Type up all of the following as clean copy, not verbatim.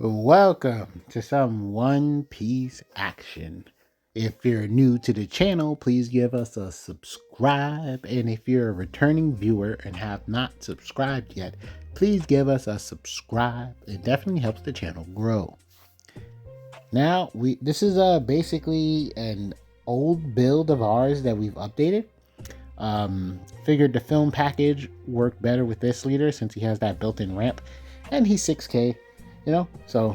Welcome to some One Piece action. If you're new to the channel, please give us a subscribe. And if you're a returning viewer and have not subscribed yet, please give us a subscribe. It definitely helps the channel grow. Now, this is basically an old build of ours that we've updated. Figured the film package worked better with this leader since he has that built-in ramp, and he's 6K, so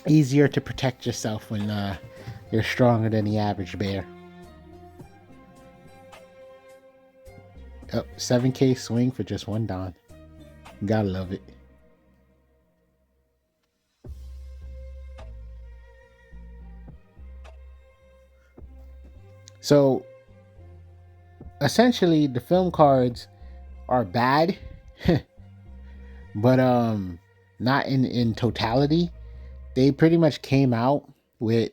easier to protect yourself when you're stronger than the average bear. Oh, 7K swing for just one Don. Gotta love it. So essentially the film cards are bad, but not in totality. They pretty much came out with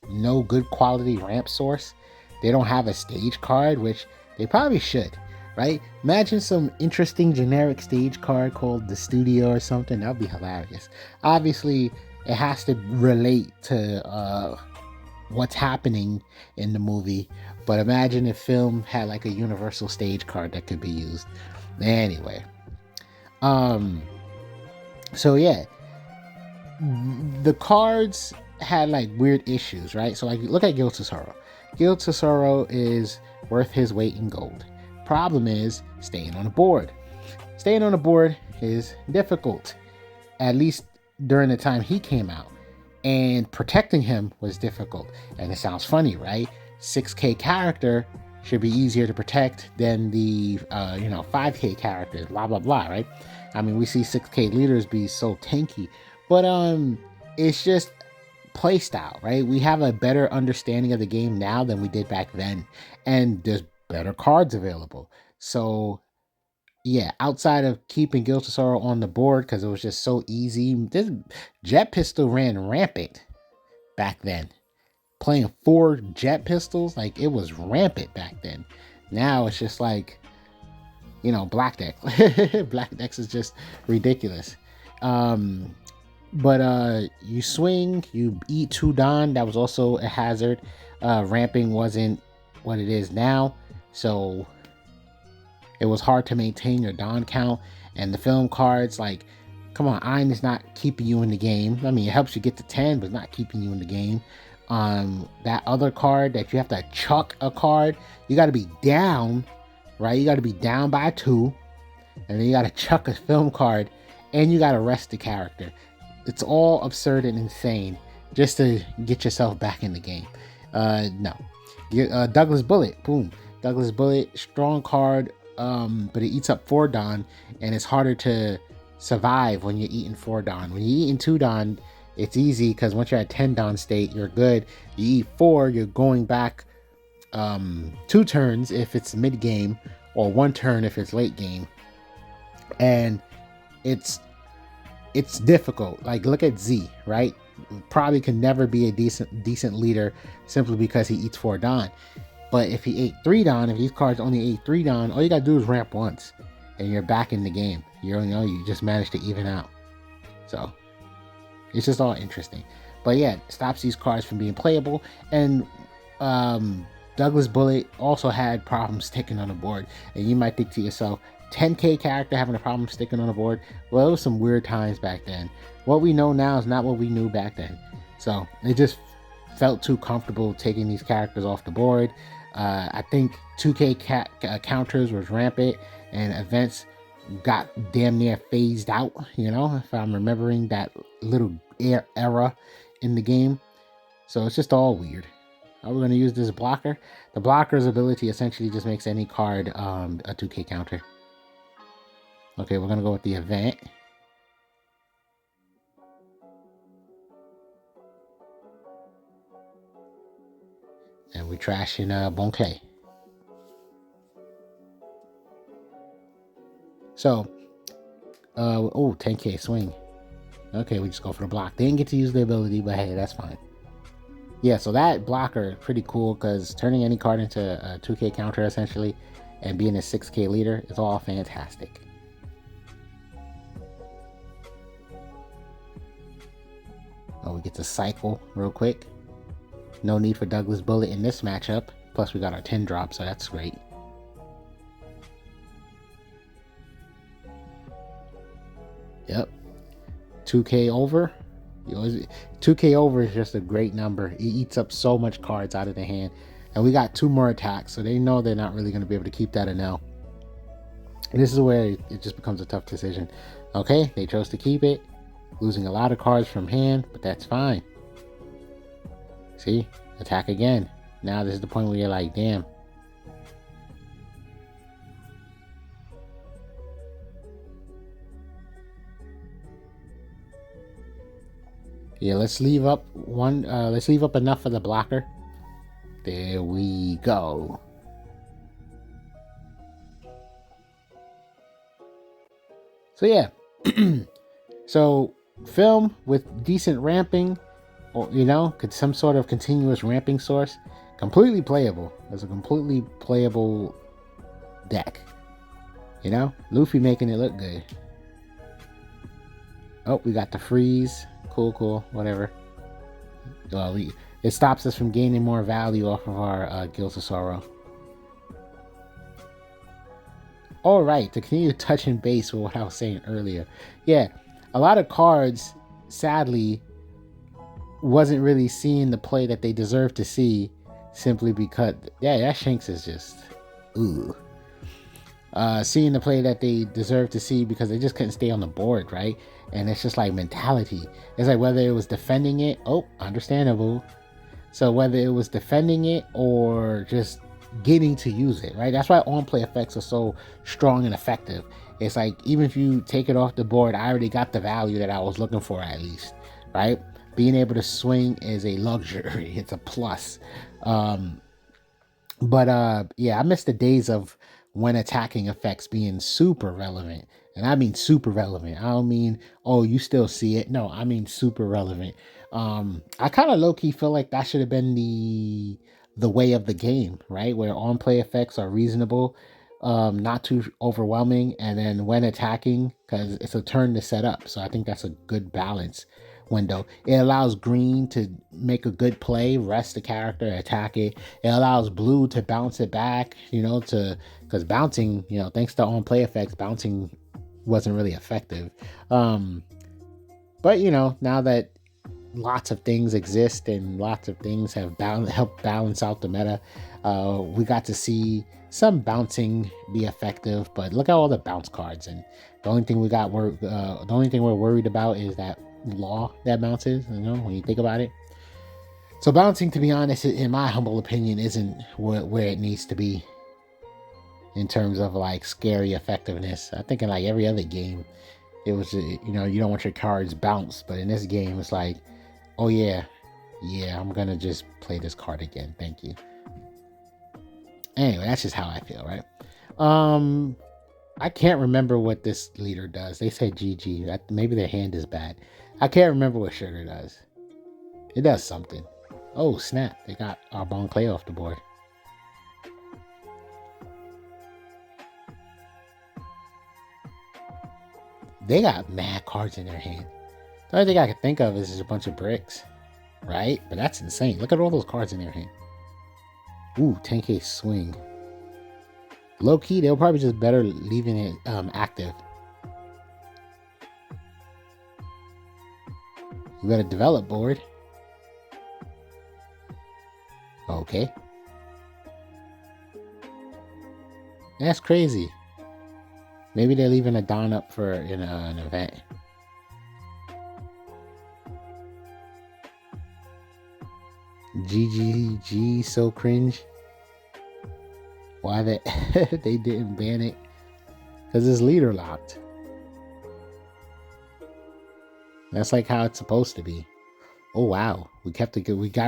no good quality ramp source. They don't have a stage card, which they probably should, right? Imagine some interesting generic stage card called the studio or something. That would be hilarious. Obviously, it has to relate to what's happening in the movie, but imagine if film had like a universal stage card that could be used. Anyway, so yeah, the cards had like weird issues, right? So like look at Gil Tesoro. Gil Tesoro is worth his weight in gold. Problem is staying on the board. Staying on the board is difficult, at least during the time he came out. And protecting him was difficult. And it sounds funny, right? 6K character should be easier to protect than the 5K characters, blah blah blah, right? I mean, we see 6K leaders be so tanky, but it's just play style, right? We have a better understanding of the game now than we did back then, and there's better cards available. So yeah, outside of keeping Gil Tesoro on the board because it was just so easy, this Jet Pistol ran rampant back then. Playing 4 Jet Pistols, like it was rampant back then. Now it's just like, Black Deck. Black Decks is just ridiculous. But you swing, you eat 2 Don. That was also a hazard. Ramping wasn't what it is now, so it was hard to maintain your Don count. And the film cards, like, come on, Iron is not keeping you in the game. I mean, it helps you get to 10, but it's not keeping you in the game. That other card that you have to chuck a card, you got to be down, right? You got to be down by 2, and then you got to chuck a film card, and you got to rest the character. It's all absurd and insane just to get yourself back in the game. No. Douglas Bullet, boom. Douglas Bullet, strong card, but it eats up 4 Don, and it's harder to survive when you're eating 4 Don. When you're eating 2 Don, it's easy because once you're at 10 Don state, you're good. You eat 4, you're going back 2 turns if it's mid game, or 1 turn if it's late game, and it's difficult. Like look at Z, right? Probably can never be a decent leader simply because he eats 4 Don. But if he ate 3 Don, if these cards only ate 3 Don, all you gotta do is ramp once, and you're back in the game. You just managed to even out. So it's just all interesting. But yeah, it stops these cards from being playable. And Douglas Bullet also had problems sticking on the board. And you might think to yourself, 10K character having a problem sticking on the board? Well, it was some weird times back then. What we know now is not what we knew back then. So it just felt too comfortable taking these characters off the board. I think 2K counters was rampant, and events got damn near phased out, if I'm remembering that little era in the game. So it's just all weird. We're going to use this blocker. The blocker's ability essentially just makes any card a 2K counter. Okay, we're going to go with the event. And we trash in Bon Clay. So, 10K swing. Okay, we just go for the block. They didn't get to use the ability, but hey, that's fine. Yeah, so that blocker is pretty cool because turning any card into a 2K counter essentially and being a 6K leader is all fantastic. Oh, we get to cycle real quick. No need for Douglas Bullet in this matchup. Plus, we got our 10 drop, so that's great. Yep. 2K over. 2K over is just a great number. It eats up so much cards out of the hand. And we got 2 more attacks, so they know they're not really going to be able to keep that an L. And this is where it just becomes a tough decision. Okay, they chose to keep it. Losing a lot of cards from hand, but that's fine. See? Attack again. Now this is the point where you're like, damn. Yeah, let's leave up one. Let's leave up enough for the blocker. There we go. So yeah, so film with decent ramping, or some sort of continuous ramping source, completely playable. It's a completely playable deck. Luffy making it look good. Oh, we got the freeze. Cool, whatever. It stops us from gaining more value off of our Guilt of Sorrow. All right, to continue touching base with what I was saying earlier. Yeah, a lot of cards, sadly, wasn't really seeing the play that they deserve to see simply because, that Shanks is just, ooh. Seeing the play that they deserve to see because they just couldn't stay on the board, right? And it's just like mentality. It's like whether it was defending it, understandable. So whether it was defending it or just getting to use it, right? That's why on-play effects are so strong and effective. It's like, even if you take it off the board, I already got the value that I was looking for at least, right? Being able to swing is a luxury. It's a plus. But I miss the days of when attacking effects being super relevant. And I mean super relevant. I don't mean, you still see it. No, I mean super relevant. I kind of low-key feel like that should have been the way of the game, right? Where on-play effects are reasonable, not too overwhelming, and then when attacking, because it's a turn to set up. So I think that's a good balance window. It allows green to make a good play, rest the character, attack it. It allows blue to bounce it back, because bouncing, thanks to on-play effects, bouncing wasn't really effective. But now that lots of things exist and lots of things have helped balance out the meta, we got to see some bouncing be effective. But look at all the bounce cards, and the only thing we're worried about is that law that bounces, when you think about it. So bouncing, to be honest, in my humble opinion, isn't where it needs to be in terms of like scary effectiveness. I think in like every other game, it was, you don't want your cards bounced, but in this game, it's like, oh yeah, I'm gonna just play this card again. Thank you. Anyway, that's just how I feel, right? I can't remember what this leader does. They said GG. Maybe their hand is bad. I can't remember what Sugar does. It does something. Oh, snap. They got our Bon Clay off the board. They got mad cards in their hand. The only thing I can think of is a bunch of bricks. Right? But that's insane. Look at all those cards in their hand. Ooh, 10K swing. Low key, they'll probably just better leaving it active. You got a develop board. Okay. That's crazy. Maybe they're leaving a Don up for an event. GGG, so cringe. Why they didn't ban it? Because it's leader locked. That's like how it's supposed to be. Oh wow, we got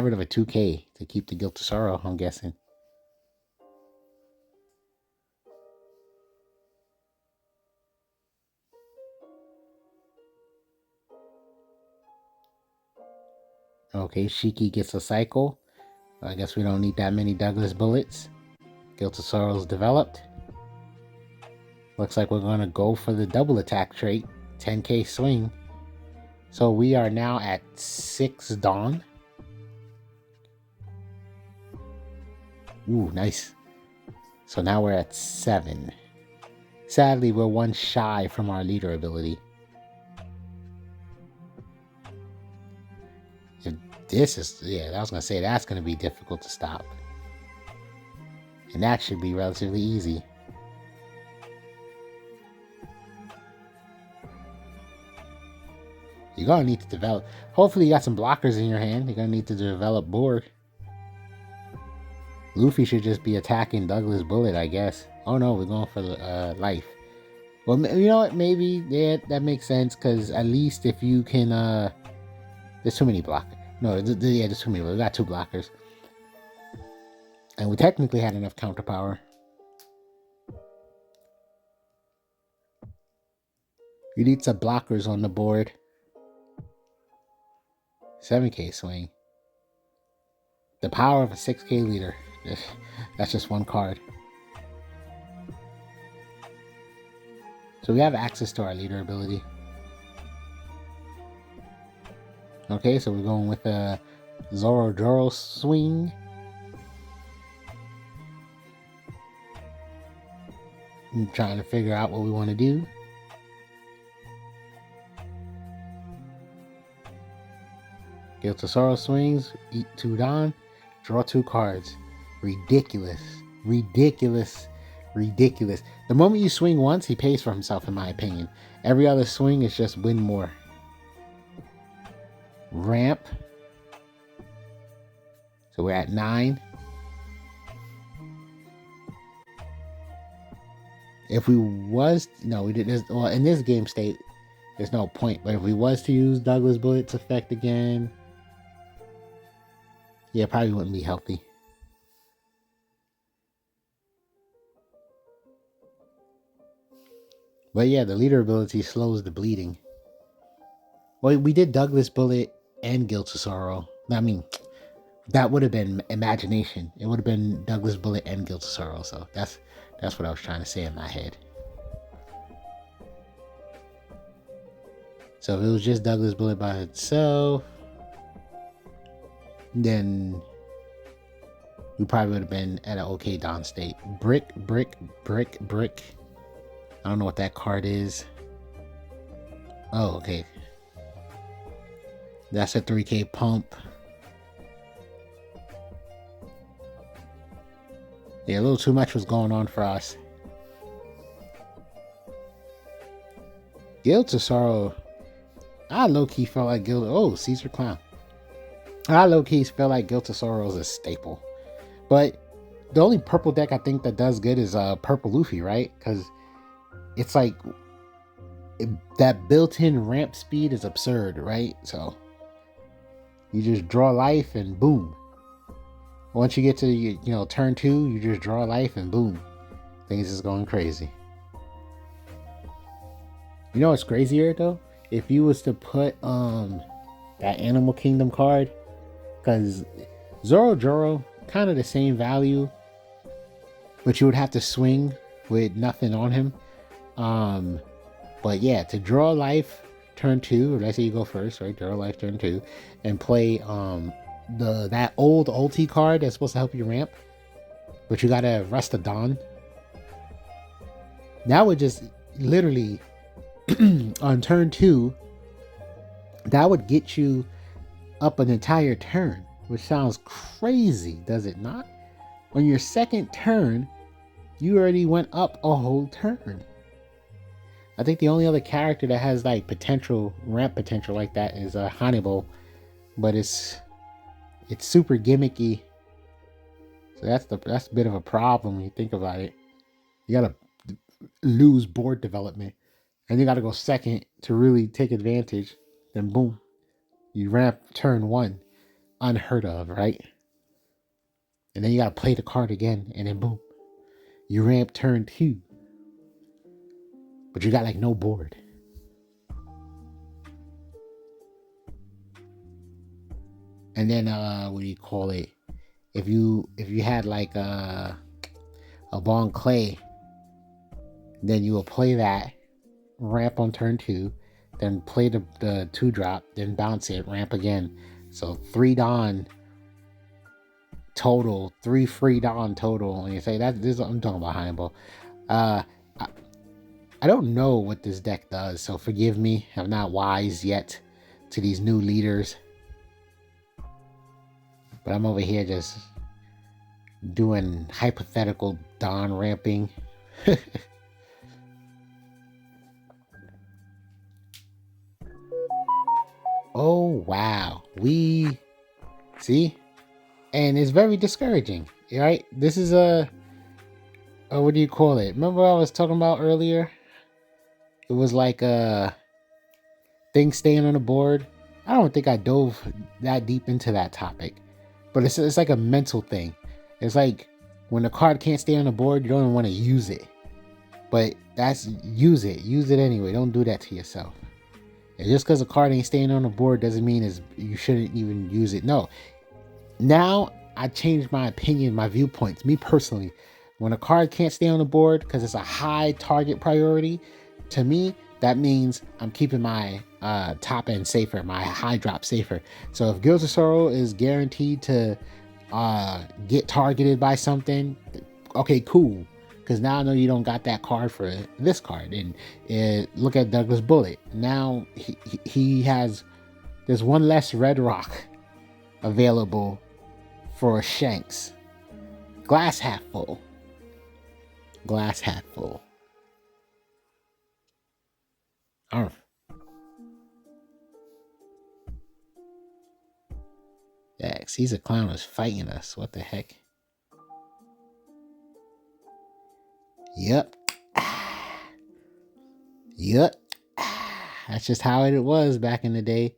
rid of a 2K to keep the Guilt of Sorrow, I'm guessing. Okay, Shiki gets a cycle. I guess we don't need that many Douglas bullets. Guilt of Sorrow's developed. Looks like we're gonna go for the double attack trait. 10K swing. So we are now at 6 Dawn. Ooh, nice. So now we're at 7. Sadly, we're 1 shy from our leader ability. This is, yeah, I was going to say that's going to be difficult to stop. And that should be relatively easy. You're going to need to develop. Hopefully you got some blockers in your hand. You're going to need to develop board. Luffy should just be attacking Douglas Bullet, I guess. Oh no, we're going for life. Well, you know what? Maybe, yeah, that makes sense. Because at least if you can... there's too many blockers. No, yeah, there's too many. We got 2 blockers. And we technically had enough counter power. You need some blockers on the board. 7k swing. The power of a 6k leader. That's just 1 card. So we have access to our leader ability. Okay, so we're going with a Zoro swing. I'm trying to figure out what we want to do. Giltosoro swings, eat 2 Don, draw 2 cards. Ridiculous. Ridiculous. Ridiculous. The moment you swing once, he pays for himself, in my opinion. Every other swing is just win more. Ramp. So we're at 9. If we was, no, we did this, well, in this game state, there's no point. But if we was to use Douglas Bullet's effect again, yeah, probably wouldn't be healthy. But yeah, the leader ability slows the bleeding. Well, we did Douglas Bullet and Giltosoro. I mean, that would have been imagination. It would have been Douglas Bullet and Giltosoro. So that's what I was trying to say in my head. So if it was just Douglas Bullet by itself, then we probably would have been at an okay Dawn state. Brick, brick, brick, brick. I don't know what that card is. Oh, okay. That's a 3k pump. Yeah, a little too much was going on for us. Giltosoro. I low-key felt like Oh, Caesar Clown. I low-key felt like Giltosoro is a staple. But the only purple deck I think that does good is Purple Luffy, right? Because it's like that built-in ramp speed is absurd, right? So you just draw life and boom. Once you get to turn 2, you just draw life and boom, things is going crazy. You know what's crazier though? If you was to put that Animal Kingdom card, because Zoro kind of the same value, but you would have to swing with nothing on him. But yeah, to draw life turn 2, or let's say you go first, right? Draw life turn 2, and play that old ulti card that's supposed to help you ramp, but you gotta rest the Dawn. That would just literally on turn 2, that would get you up an entire turn, which sounds crazy, does it not? On your second turn, you already went up a whole turn. I think the only other character that has like potential, ramp potential like that is Hannibal, but it's super gimmicky. So that's a bit of a problem when you think about it. You gotta lose board development, and you gotta go second to really take advantage. Then boom, you ramp turn 1, unheard of, right? And then you gotta play the card again, and then boom, you ramp turn 2, but you got like no board. And then what do you call it? If you had like a Bon Clay, then you will play that ramp on turn 2, then play the 2-drop, then bounce it, ramp again. So 3 Dawn total, 3 free Dawn total. And you say that this I'm talking about Heimbo. I, I don't know what this deck does, so forgive me. I'm not wise yet to these new leaders. But I'm over here just doing hypothetical Dawn ramping. Oh, wow. We see? And it's very discouraging, right? This is what do you call it? Remember what I was talking about earlier? It was like things staying on the board. I don't think I dove that deep into that topic, but it's like a mental thing. It's like when a card can't stay on the board, you don't want to use it, but use it anyway. Don't do that to yourself. And just because a card ain't staying on the board doesn't mean you shouldn't even use it. No. Now I changed my opinion, my viewpoints. Me personally, when a card can't stay on the board because it's a high target priority, to me, that means I'm keeping my top end safer, my high drop safer. So if Guilds of Sorrow is guaranteed to get targeted by something, okay, cool. Because now I know you don't got that card for this card. And look at Douglas Bullet. Now he has, there's one less red rock available for Shanks. Glass half full. Glass half full. Oh. Yeah, Caesar Clown is fighting us. What the heck? Yep. Yep. That's just how it was back in the day.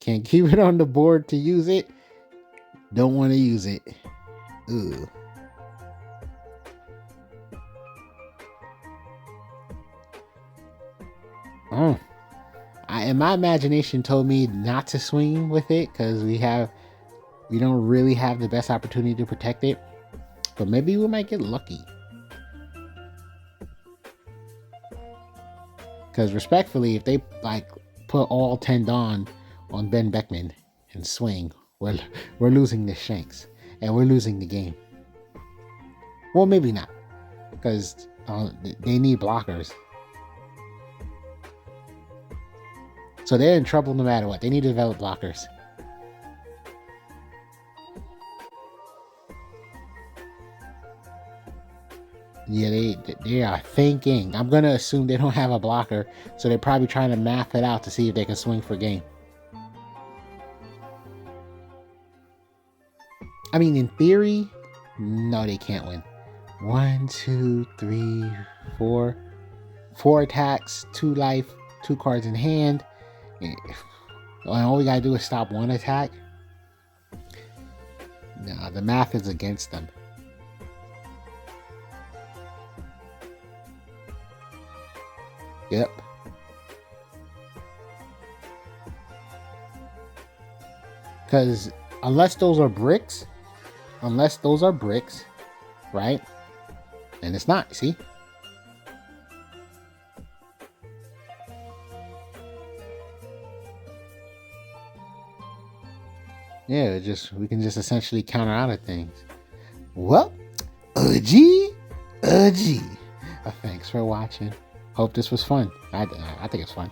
Can't keep it on the board to use it. Don't want to use it. Ugh. Oh. And my imagination told me not to swing with it because we don't really have the best opportunity to protect it. But maybe we might get lucky. Because respectfully, if they like put all 10 Dawn on Ben Beckman and swing, we're losing the Shanks. And we're losing the game. Well, maybe not. Because they need blockers. So they're in trouble no matter what. They need to develop blockers. Yeah, they are thinking. I'm going to assume they don't have a blocker. So they're probably trying to map it out to see if they can swing for game. I mean, in theory, no, they can't win. 1, 2, 3, 4. 4 attacks, 2 life, 2 cards in hand. And all we gotta do is stop 1 attack. No, the math is against them. Yep. Because unless those are bricks, right? And it's not, see? Yeah, we can just essentially counter out of things. Well, thanks for watching. Hope this was fun. I think it's fun.